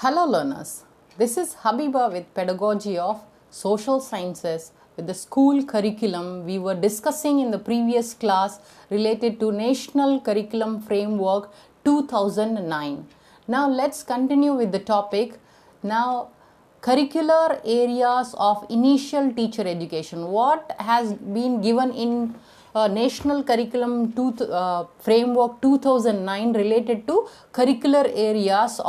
Hello learners, this is Habiba with Pedagogy of Social Sciences with the school curriculum we were discussing in the previous class related to National Curriculum Framework 2009. Now let's continue with the topic. Now curricular areas of initial teacher education. What has been given in National Curriculum Framework 2009 related to curricular areas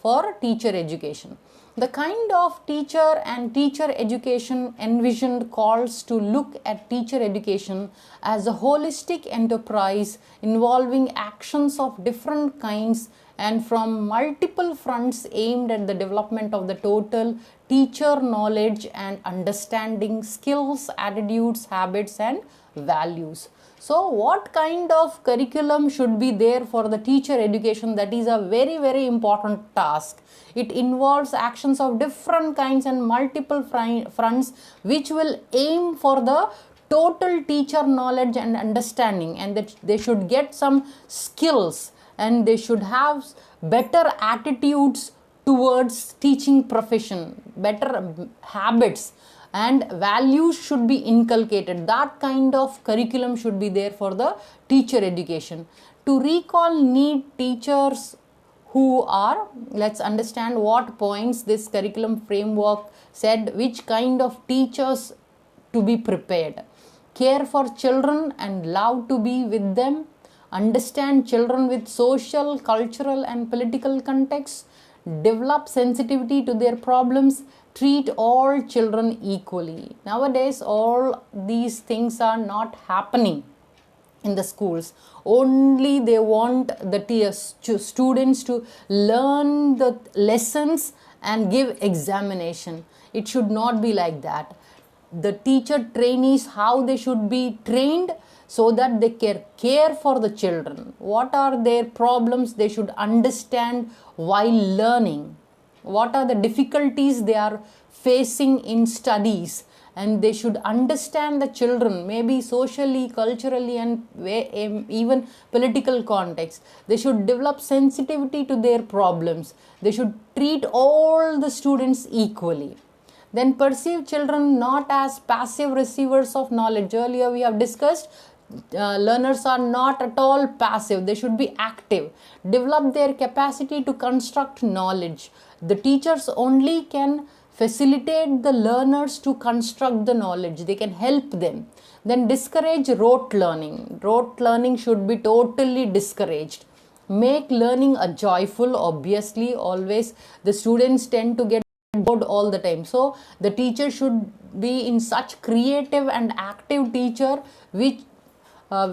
for teacher education. The kind of teacher and teacher education envisioned calls to look at teacher education as a holistic enterprise involving actions of different kinds and from multiple fronts aimed at the development of the total teacher knowledge and understanding, skills, attitudes, habits and values. So what kind of curriculum should be there for the teacher education? That is a very important task. It involves actions of different kinds and multiple fronts which will aim for the total teacher knowledge and understanding, and that they should get some skills and they should have better attitudes towards teaching profession, better habits and values should be inculcated. That kind of curriculum should be there for the teacher education. To recall need teachers who are, let's understand what points this curriculum framework said, which kind of teachers to be prepared. Care for children and love to be with them. Understand children with social, cultural and political contexts. Develop sensitivity to their problems. Treat all children equally. Nowadays, all these things are not happening in the schools. Only they want the students to learn the lessons and give examination. It should not be like that. The teacher trainees, how they should be trained so that they can care for the children. What are their problems? They should understand while learning. What are the difficulties they are facing in studies, and they should understand the children, maybe socially, culturally and even political context. They should develop sensitivity to their problems. They should treat all the students equally. Then perceive children not as passive receivers of knowledge. Earlier we have discussed learners are not at all passive. They should be active. Develop their capacity to construct knowledge. The teachers only can facilitate the learners to construct the knowledge. They can help them. Then discourage rote learning. Rote learning should be totally discouraged. Make learning a joyful. Obviously, always the students tend to get bored all the time. So the teacher should be in such creative and active teacher which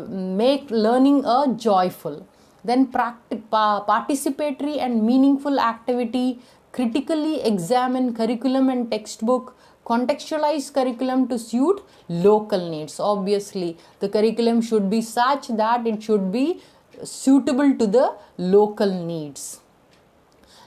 make learning a joyful. Then participatory and meaningful activity. Critically examine curriculum and textbook. Contextualize curriculum to suit local needs. Obviously, the curriculum should be such that it should be suitable to the local needs.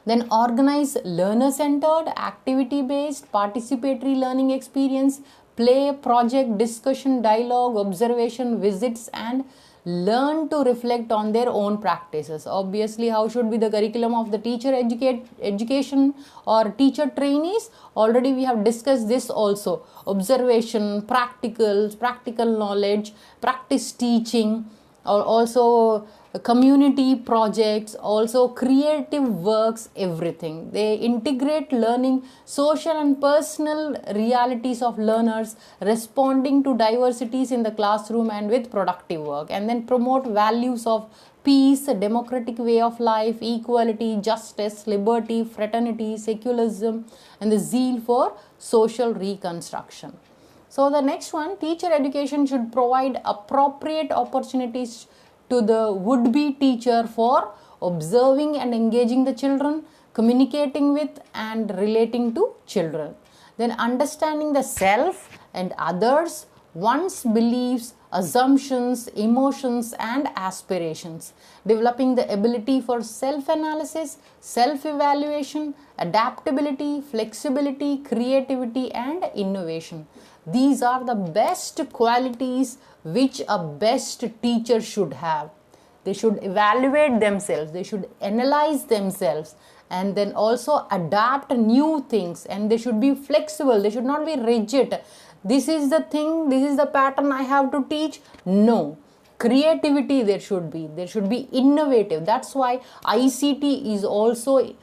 Then organize learner-centered, activity-based, participatory learning experience. Play, project, discussion, dialogue, observation, visits and learn to reflect on their own practices. Obviously, how should be the curriculum of the teacher education or teacher trainees? Already we have discussed this also. Observation, practical knowledge, practice teaching, or also community projects, also creative works, everything. They integrate learning, social and personal realities of learners, responding to diversities in the classroom and with productive work. And then promote values of peace, a democratic way of life, equality, justice, liberty, fraternity, secularism, and the zeal for social reconstruction. So the next one, teacher education should provide appropriate opportunities to the would-be teacher for observing and engaging the children, communicating with and relating to children. Then understanding the self and others, one's beliefs, assumptions, emotions and aspirations. Developing the ability for self-analysis, self-evaluation, adaptability, flexibility, creativity and innovation. These are the best qualities which a best teacher should have. they should evaluate themselves, they should analyze themselves, and then also adapt new things, and they should be flexible, they should not be rigid. This is the thing, this is the pattern I have to teach. No, creativity there should be innovative. That's why ICT is also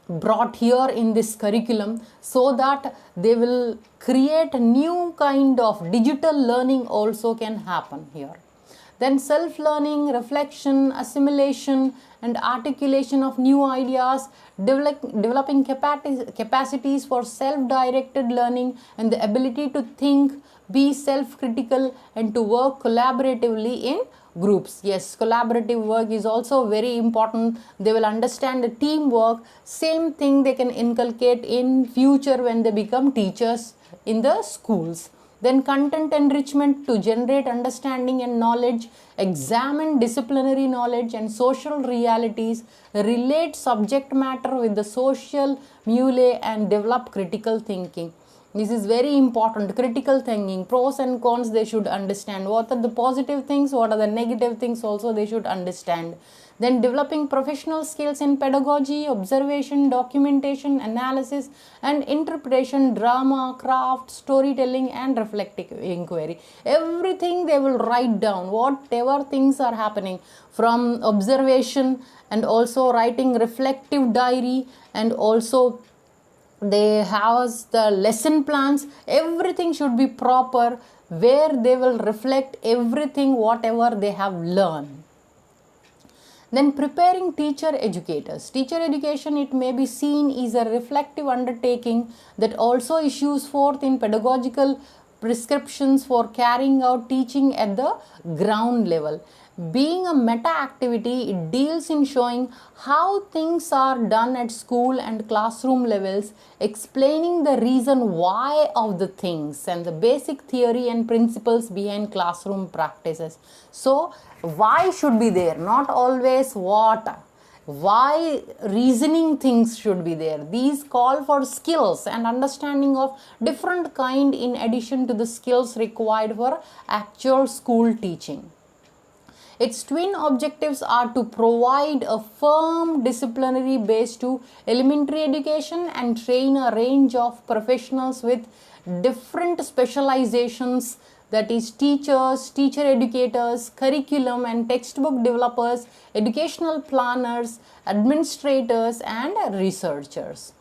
brought here in this curriculum, so that they will create a new kind of digital learning also can happen here. Then self-learning, reflection, assimilation and articulation of new ideas, developing capacities for self-directed learning and the ability to think, be self-critical and to work collaboratively in groups. Yes, collaborative work is also very important. They will understand the teamwork. Same thing they can inculcate in future when they become teachers in the schools. Then content enrichment to generate understanding and knowledge, examine disciplinary knowledge and social realities, relate subject matter with the social milieu and develop critical thinking. This is very important. Critical thinking, pros and cons they should understand. What are the positive things, what are the negative things also they should understand. Then developing professional skills in pedagogy, observation, documentation, analysis and interpretation, drama, craft, storytelling and reflective inquiry. Everything they will write down, whatever things are happening, from observation and also writing reflective diary, and also they have the lesson plans. Everything should be proper, where they will reflect everything whatever they have learned. Then preparing teacher educators. Teacher education, it may be seen, is a reflective undertaking that also issues forth in pedagogical prescriptions for carrying out teaching at the ground level. Being a meta activity, it deals in showing how things are done at school and classroom levels, explaining the reason why of the things and the basic theory and principles behind classroom practices. So why should be there, not always what. Why reasoning things should be there. These call for skills and understanding of different kind in addition to the skills required for actual school teaching. Its twin objectives are to provide a firm disciplinary base to elementary education and train a range of professionals with different specializations, that is teachers, teacher educators, curriculum and textbook developers, educational planners, administrators and researchers.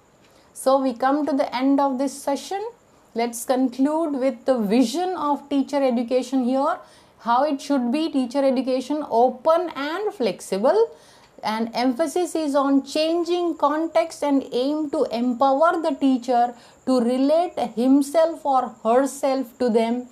So we come to the end of this session. Let's conclude with the vision of teacher education here. How it should be: teacher education open and flexible, and emphasis is on changing context and aim to empower the teacher to relate himself or herself to them.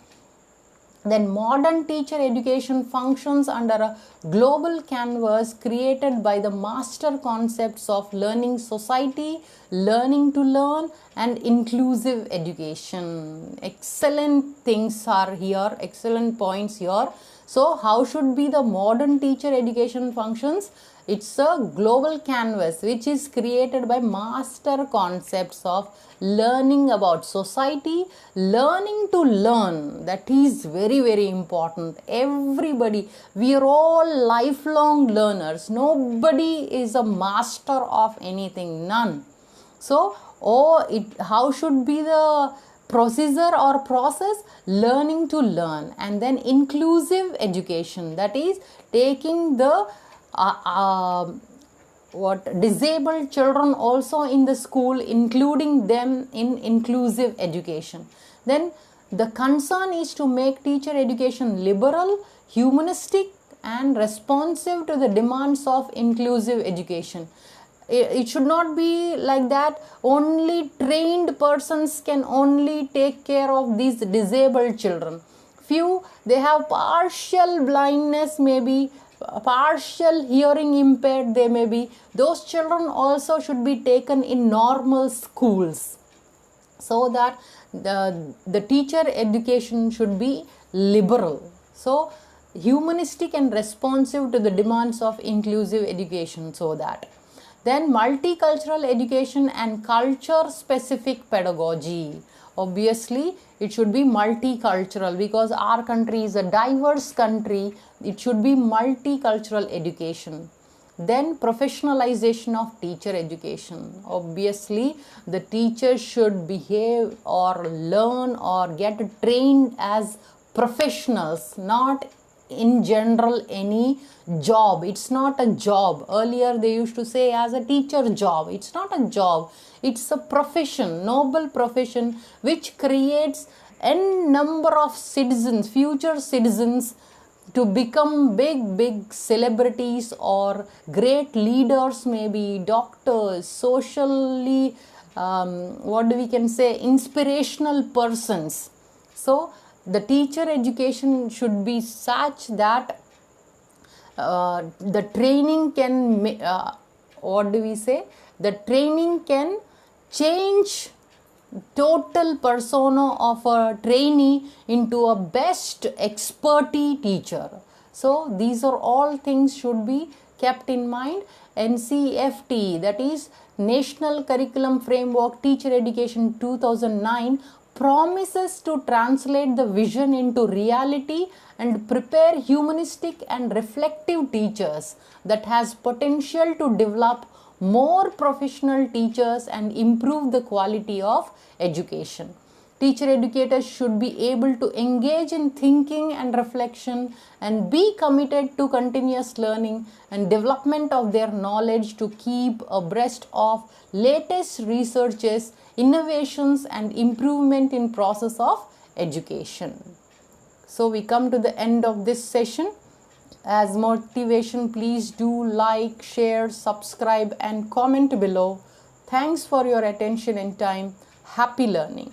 Then modern teacher education functions under a global canvas created by the master concepts of learning society, learning to learn and inclusive education. Excellent things are here, excellent points here. So how should be the modern teacher education functions? It's a global canvas which is created by master concepts of learning about society, learning to learn. That is very, very important. Everybody, we are all lifelong learners. Nobody is a master of anything, none. So, how should be the procedure or process? Learning to learn. And then inclusive education, that is taking the disabled children also in the school, including them in inclusive education. Then the concern is to make teacher education liberal, humanistic and responsive to the demands of inclusive education. It should not be like that only trained persons can only take care of these disabled children. Few, they have partial blindness, maybe partial hearing impaired they may be. Those children also should be taken in normal schools, so that the teacher education should be liberal. So humanistic and responsive to the demands of inclusive education, so that Then multicultural education and culture specific pedagogy. Obviously, it should be multicultural because our country is a diverse country. It should be multicultural education. Then professionalization of teacher education. Obviously, the teachers should behave or learn or get trained as professionals, not in general any job. It's not a job. Earlier they used to say as a teacher job. It's not a job. It's a profession, noble profession, which creates n number of citizens, future citizens, to become big celebrities or great leaders, maybe doctors, socially what we can say, inspirational persons. So the teacher education should be such that the training can the training can change total persona of a trainee into a best expertise teacher. So these are all things should be kept in mind. NCFT, that is National Curriculum Framework Teacher Education 2009, promises to translate the vision into reality and prepare humanistic and reflective teachers that has potential to develop more professional teachers and improve the quality of education. Teacher educators should be able to engage in thinking and reflection and be committed to continuous learning and development of their knowledge to keep abreast of latest researches, innovations and improvement in process of education. So we come to the end of this session. As motivation, please do like, share, subscribe and comment below. Thanks for your attention and time. Happy learning.